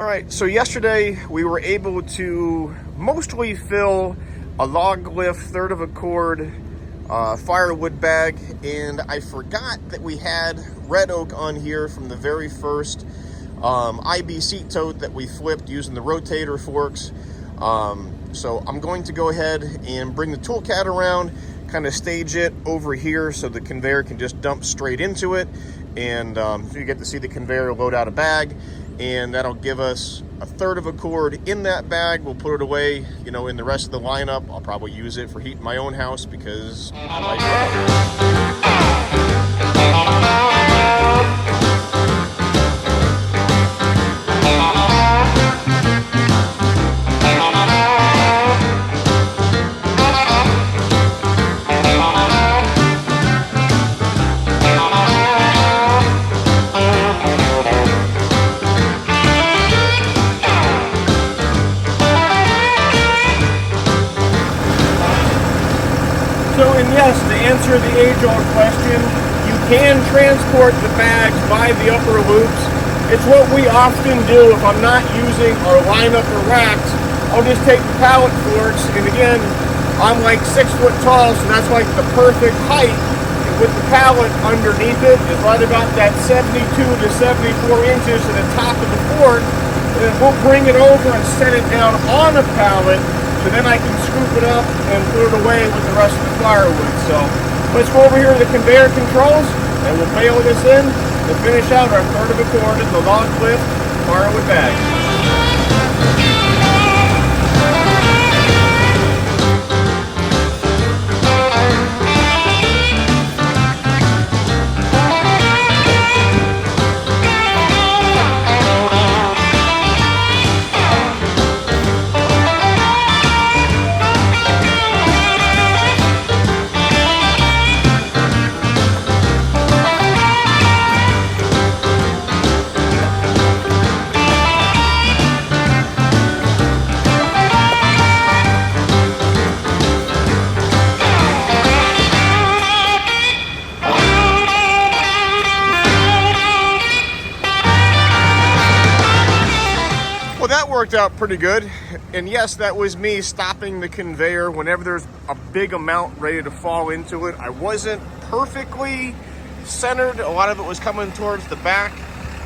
Alright, so yesterday we were able to mostly fill a log lift, third of a cord firewood bag, and I forgot that we had red oak on here from the very first IB seat tote that we flipped using the rotator forks. So I'm going to go ahead and bring the toolcat around, kind of stage it over here so the conveyor can just dump straight into it, and so you get to see the conveyor load out a bag, and that'll give us a third of a cord in that bag. We'll put it away, you know, in the rest of the lineup. I'll probably use it for heating my own house because I like yes, to answer the age-old question, you can transport the bags by the upper loops. It's what we often do if I'm not using our lineup or racks. I'll just take the pallet forks, and again, I'm like 6 foot tall, so that's like the perfect height. And with the pallet underneath it is right about that 72 to 74 inches to the top of the fork. And then we'll bring it over and set it down on a pallet, so then I can scoop it up and put it away with the rest of the firewood. So let's go over here to the conveyor controls, and we'll bail this in to finish out our third of a cord in the log lift firewood bag. That worked out pretty good. And yes, that was me stopping the conveyor whenever there's a big amount ready to fall into it. I wasn't perfectly centered. A lot of it was coming towards the back,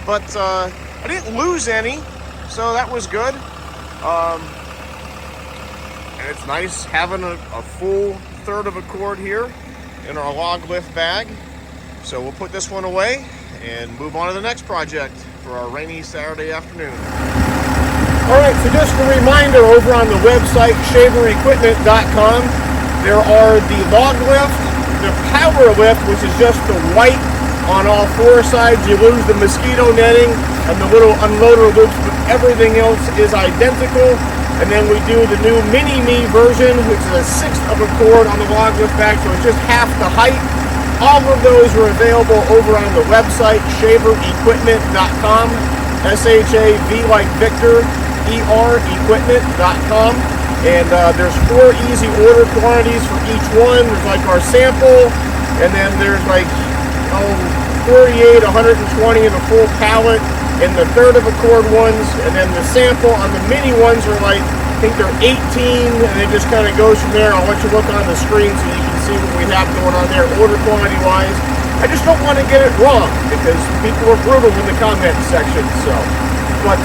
but I didn't lose any, so that was good. And it's nice having a full third of a cord here in our log lift bag. So we'll put this one away and move on to the next project for our rainy Saturday afternoon. Alright, so just a reminder, over on the website, shaverequipment.com, there are the log lift, the power lift, which is just the white on all 4 sides. You lose the mosquito netting and the little unloader loops, but everything else is identical. And then we do the new mini-me version, which is a 1/6 of a cord on the log lift bag, so it's just half the height. All of those are available over on the website, shaverequipment.com, SHAV like Victor, equipment.com, and there's 4 easy order quantities for each one. There's like our sample, and then there's like 48, 120 in the full pallet, and the third of a cord ones, and then the sample on the mini ones are like, I think they're 18, and it just kind of goes from there. I'll let you look on the screen so you can see what we have going on there order quantity wise. I just don't want to get it wrong because people are brutal in the comment section. So, but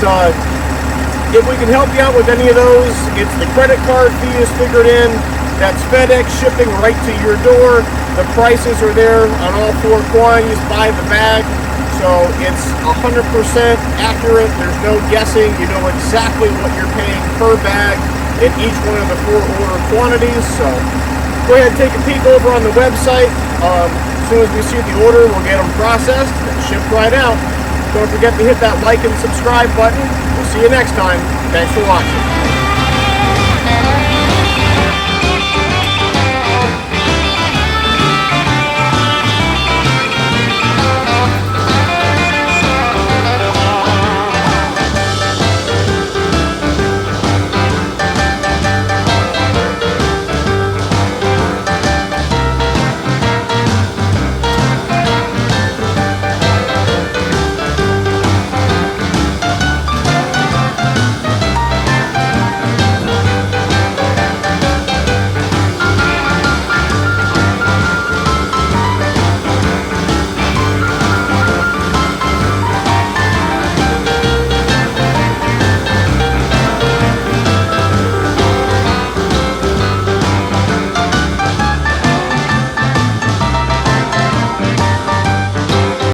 if we can help you out with any of those, it's the credit card fee is figured in. That's FedEx shipping right to your door. The prices are there on all 4 quantities by the bag. So it's 100% accurate. There's no guessing. You know exactly what you're paying per bag in each one of the 4 order quantities. So go ahead and take a peek over on the website. As soon as we see the order, we'll get them processed and shipped right out. Don't forget to hit that like and subscribe button. We'll see you next time. Thanks for watching.